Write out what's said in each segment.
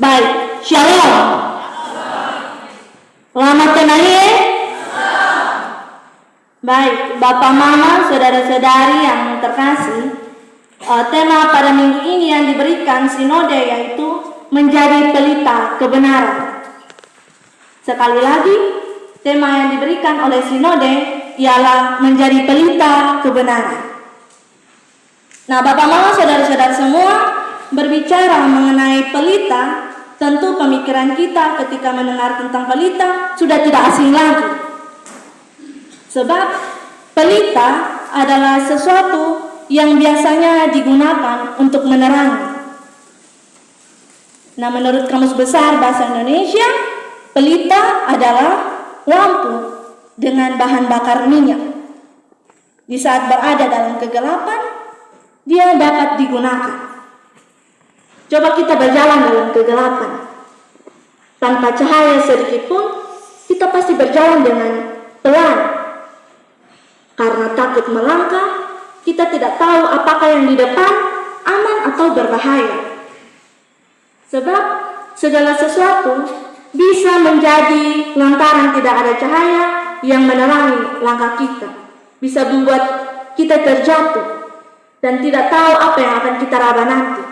Baik, Shalom. Selamat kenali. Baik, Bapak Mama, saudara-saudari yang terkasih, tema pada minggu ini yang diberikan sinode yaitu menjadi pelita kebenaran. Sekali lagi, tema yang diberikan oleh sinode ialah menjadi pelita kebenaran. Nah, Bapak Mama, saudara-saudara semua, berbicara mengenai pelita, tentu pemikiran kita ketika mendengar tentang pelita sudah tidak asing lagi. Sebab pelita adalah sesuatu yang biasanya digunakan untuk menerangi. Nah, menurut Kamus Besar Bahasa Indonesia, pelita adalah lampu dengan bahan bakar minyak. Di saat berada dalam kegelapan, dia dapat digunakan. Coba kita berjalan dalam kegelapan. Tanpa cahaya sedikit pun, kita pasti berjalan dengan pelan. Karena takut melangkah, kita tidak tahu apakah yang di depan aman atau berbahaya. Sebab segala sesuatu bisa menjadi lantaran tidak ada cahaya yang menerangi langkah kita. Bisa membuat kita terjatuh dan tidak tahu apa yang akan kita raba nanti.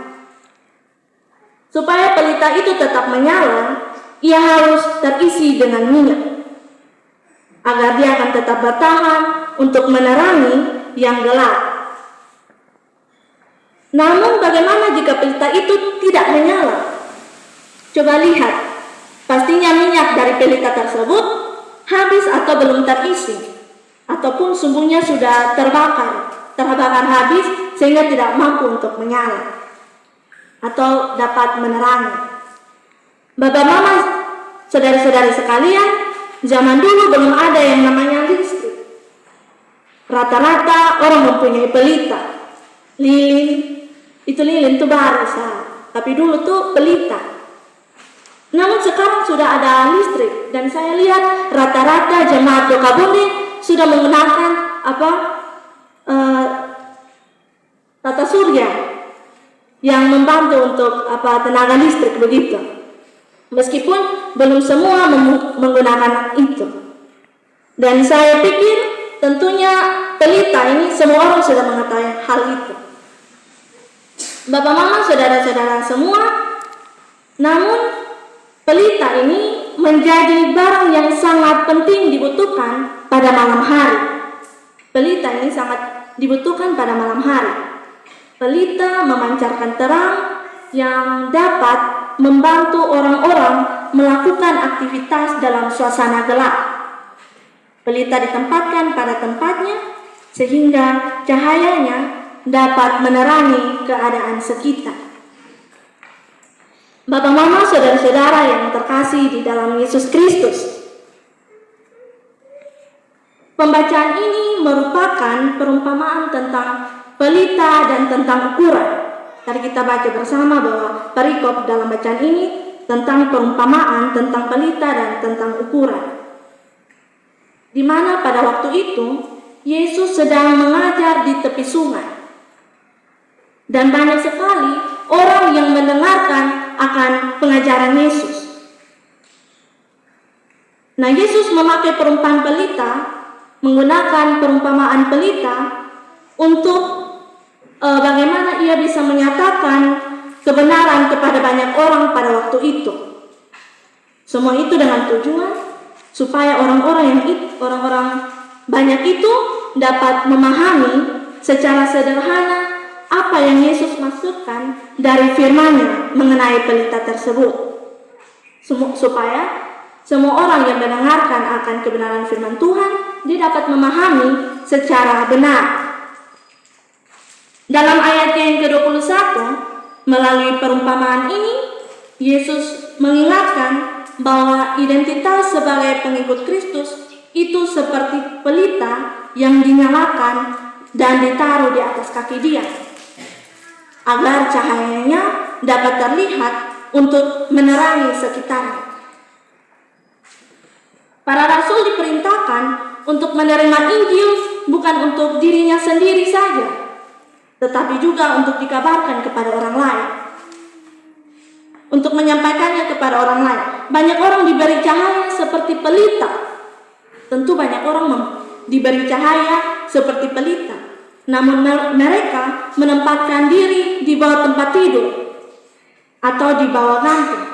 Supaya pelita itu tetap menyala, ia harus terisi dengan minyak, agar dia akan tetap bertahan untuk menerangi yang gelap. Namun bagaimana jika pelita itu tidak menyala? Coba lihat, pastinya minyak dari pelita tersebut habis atau belum terisi, ataupun sumbunya sudah terbakar habis sehingga tidak mampu untuk menyala atau dapat menerangi. Bapak Mama, saudara-saudari sekalian, zaman dulu belum ada yang namanya listrik. Rata-rata orang mempunyai pelita, lilin itu baru tapi dulu tuh pelita. Namun sekarang sudah ada listrik dan saya lihat rata-rata jemaat Lokabumi sudah menggunakan tata surya yang membantu untuk tenaga listrik begitu. Meskipun belum semua menggunakan itu. Dan saya pikir tentunya pelita ini semua orang sudah mengetahui hal itu. Bapak Mama, saudara-saudara semua, namun pelita ini menjadi barang yang sangat penting dibutuhkan pada malam hari. Pelita ini sangat dibutuhkan pada malam hari. Pelita memancarkan terang yang dapat membantu orang-orang melakukan aktivitas dalam suasana gelap. Pelita ditempatkan pada tempatnya sehingga cahayanya dapat menerangi keadaan sekitar. Bapak Mama, saudara-saudara yang terkasih di dalam Yesus Kristus, pembacaan ini merupakan perumpamaan tentang pelita dan tentang ukuran. Tadi kita baca bersama bahwa perikop dalam bacaan ini tentang perumpamaan, tentang pelita dan tentang ukuran. Di mana pada waktu itu Yesus sedang mengajar di tepi sungai. Dan banyak sekali orang yang mendengarkan akan pengajaran Yesus. Nah, Yesus memakai perumpamaan pelita, menggunakan perumpamaan pelita untuk bagaimana ia bisa menyatakan kebenaran kepada banyak orang pada waktu itu. Semua itu dengan tujuan supaya orang-orang banyak itu dapat memahami secara sederhana apa yang Yesus maksudkan dari firman-Nya mengenai pelita tersebut. Supaya semua orang yang mendengarkan akan kebenaran firman Tuhan, dia dapat memahami secara benar. Dalam ayat yang ke-21, melalui perumpamaan ini, Yesus mengingatkan bahwa identitas sebagai pengikut Kristus itu seperti pelita yang dinyalakan dan ditaruh di atas kaki dia, agar cahayanya dapat terlihat untuk menerangi sekitarnya. Para rasul diperintahkan untuk menerima Injil bukan untuk dirinya sendiri saja, tetapi juga untuk dikabarkan kepada orang lain. untuk menyampaikannya kepada orang lain. Banyak orang diberi cahaya seperti pelita. Tentu banyak orang diberi cahaya seperti pelita. Namun mereka menempatkan diri di bawah tempat tidur atau di bawah gantung.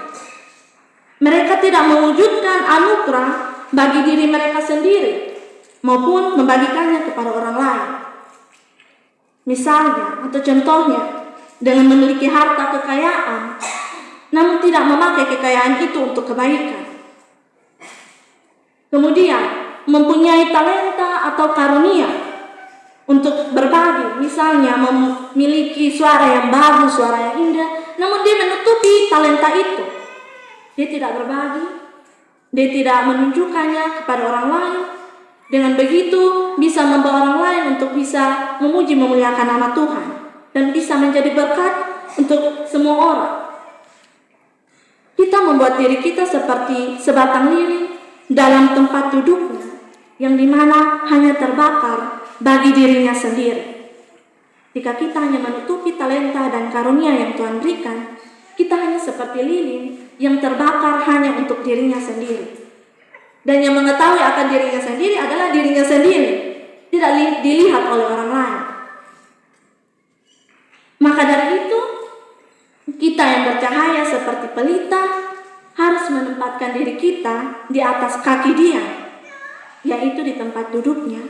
Mereka tidak mewujudkan anugerah bagi diri mereka sendiri maupun membagikannya kepada orang lain. Misalnya atau contohnya, dengan memiliki harta kekayaan namun tidak memakai kekayaan itu untuk kebaikan. Kemudian mempunyai talenta atau karunia untuk berbagi, misalnya memiliki suara yang bagus, suara yang indah, namun dia menutupi talenta itu. Dia tidak berbagi, dia tidak menunjukkannya kepada orang lain. Dengan begitu bisa membawa orang lain untuk bisa memuji memuliakan nama Tuhan dan bisa menjadi berkat untuk semua orang. Kita membuat diri kita seperti sebatang lilin dalam tempat duduknya, yang dimana hanya terbakar bagi dirinya sendiri. Jika kita hanya menutupi talenta dan karunia yang Tuhan berikan, kita hanya seperti lilin yang terbakar hanya untuk dirinya sendiri. Dan yang mengetahui akan dirinya sendiri adalah dirinya sendiri, tidak dilihat oleh orang lain. Maka dari itu, kita yang bercahaya seperti pelita harus menempatkan diri kita di atas kaki Dia, yaitu di tempat duduknya.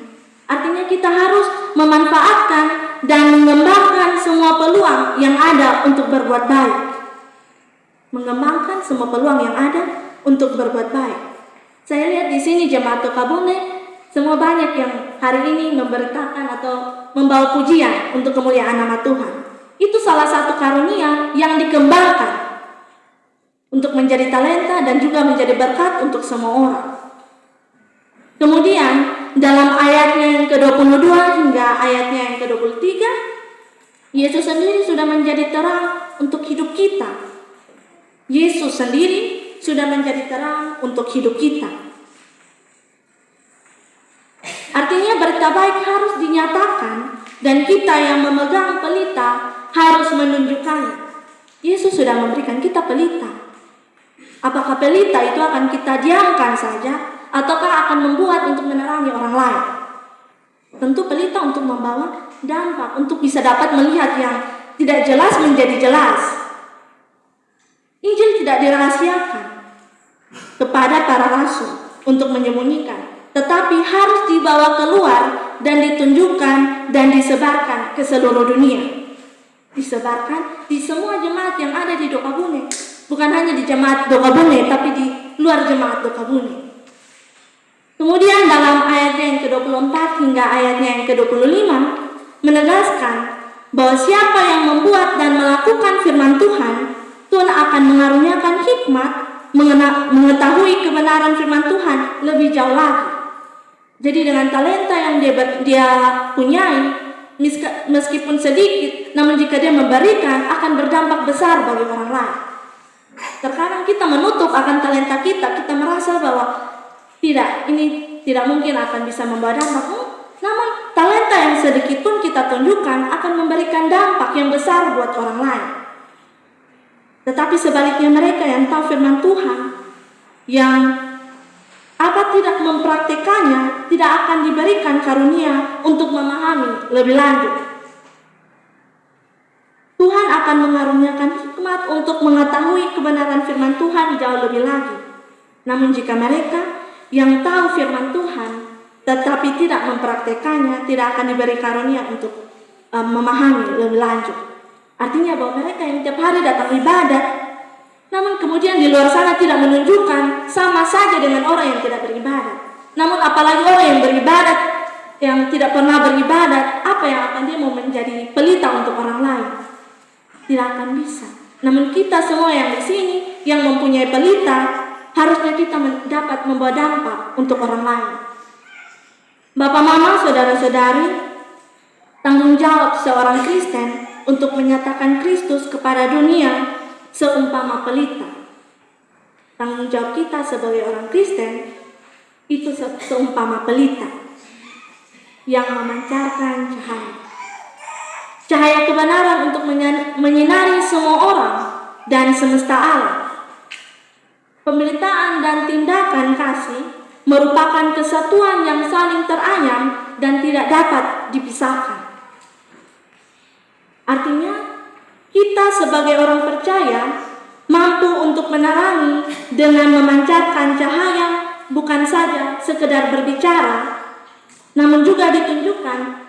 Artinya kita harus memanfaatkan dan mengembangkan semua peluang yang ada untuk berbuat baik. Mengembangkan semua peluang yang ada untuk berbuat baik. Saya lihat di sini jemaat Tokabune semua banyak yang hari ini memberitakan atau membawa pujian untuk kemuliaan nama Tuhan. Itu salah satu karunia yang dikembangkan untuk menjadi talenta dan juga menjadi berkat untuk semua orang. Kemudian dalam ayatnya yang ke-22 hingga ayatnya yang ke-23, Yesus sendiri sudah menjadi terang untuk hidup kita. Yesus sendiri sudah menjadi terang untuk hidup kita. Artinya berita baik harus dinyatakan dan kita yang memegang pelita harus menunjukkannya. Yesus sudah memberikan kita pelita. Apakah pelita itu akan kita diamkan saja ataukah akan membuat untuk menerangi orang lain? Tentu pelita untuk membawa dampak, untuk bisa dapat melihat yang tidak jelas menjadi jelas. Injil tidak dirahasiakan kepada para rasul untuk menyembunyikan, tetapi harus dibawa keluar dan ditunjukkan dan disebarkan ke seluruh dunia. Disebarkan di semua jemaat yang ada di Dokabune, bukan hanya di jemaat Dokabune, tapi di luar jemaat Dokabune. Kemudian dalam ayatnya yang ke-24 hingga ayatnya yang ke-25 menegaskan bahwa siapa yang membuat dan melakukan firman Tuhan, Tuhan akan mengaruniakan hikmat mengetahui kebenaran firman Tuhan lebih jauh lagi. Jadi dengan talenta yang dia punyai, meskipun sedikit, namun jika dia memberikan akan berdampak besar bagi orang lain. Terkadang kita menutup akan talenta kita merasa bahwa ini tidak mungkin akan bisa membawa dampak. Namun talenta yang sedikit pun kita tunjukkan akan memberikan dampak yang besar buat orang lain. Tetapi sebaliknya mereka yang tahu firman Tuhan, yang tidak mempraktikannya, tidak akan diberikan karunia untuk memahami lebih lanjut. Tuhan akan mengaruniakan hikmat untuk mengetahui kebenaran firman Tuhan jauh lebih lagi. Namun jika mereka yang tahu firman Tuhan tetapi tidak mempraktikannya, tidak akan diberi karunia untuk memahami lebih lanjut. Artinya bahwa mereka yang tiap hari datang ibadat, namun kemudian di luar sana tidak menunjukkan, sama saja dengan orang yang tidak beribadat. Namun apalagi orang yang beribadat, yang tidak pernah beribadat, apa yang akan dia mau menjadi pelita untuk orang lain? Tidak akan bisa. Namun kita semua yang di sini yang mempunyai pelita, harusnya kita dapat membawa dampak untuk orang lain. Bapak, mama, saudara-saudari, tanggung jawab seorang Kristen untuk menyatakan Kristus kepada dunia seumpama pelita. Tanggung jawab kita sebagai orang Kristen itu seumpama pelita yang memancarkan cahaya kebenaran untuk menyinari semua orang dan semesta alam. Pemberitaan dan tindakan kasih merupakan kesatuan yang saling teranyam dan tidak dapat dipisahkan. Artinya, kita sebagai orang percaya mampu untuk menerangi dengan memancarkan cahaya, bukan saja sekedar berbicara, namun juga ditunjukkan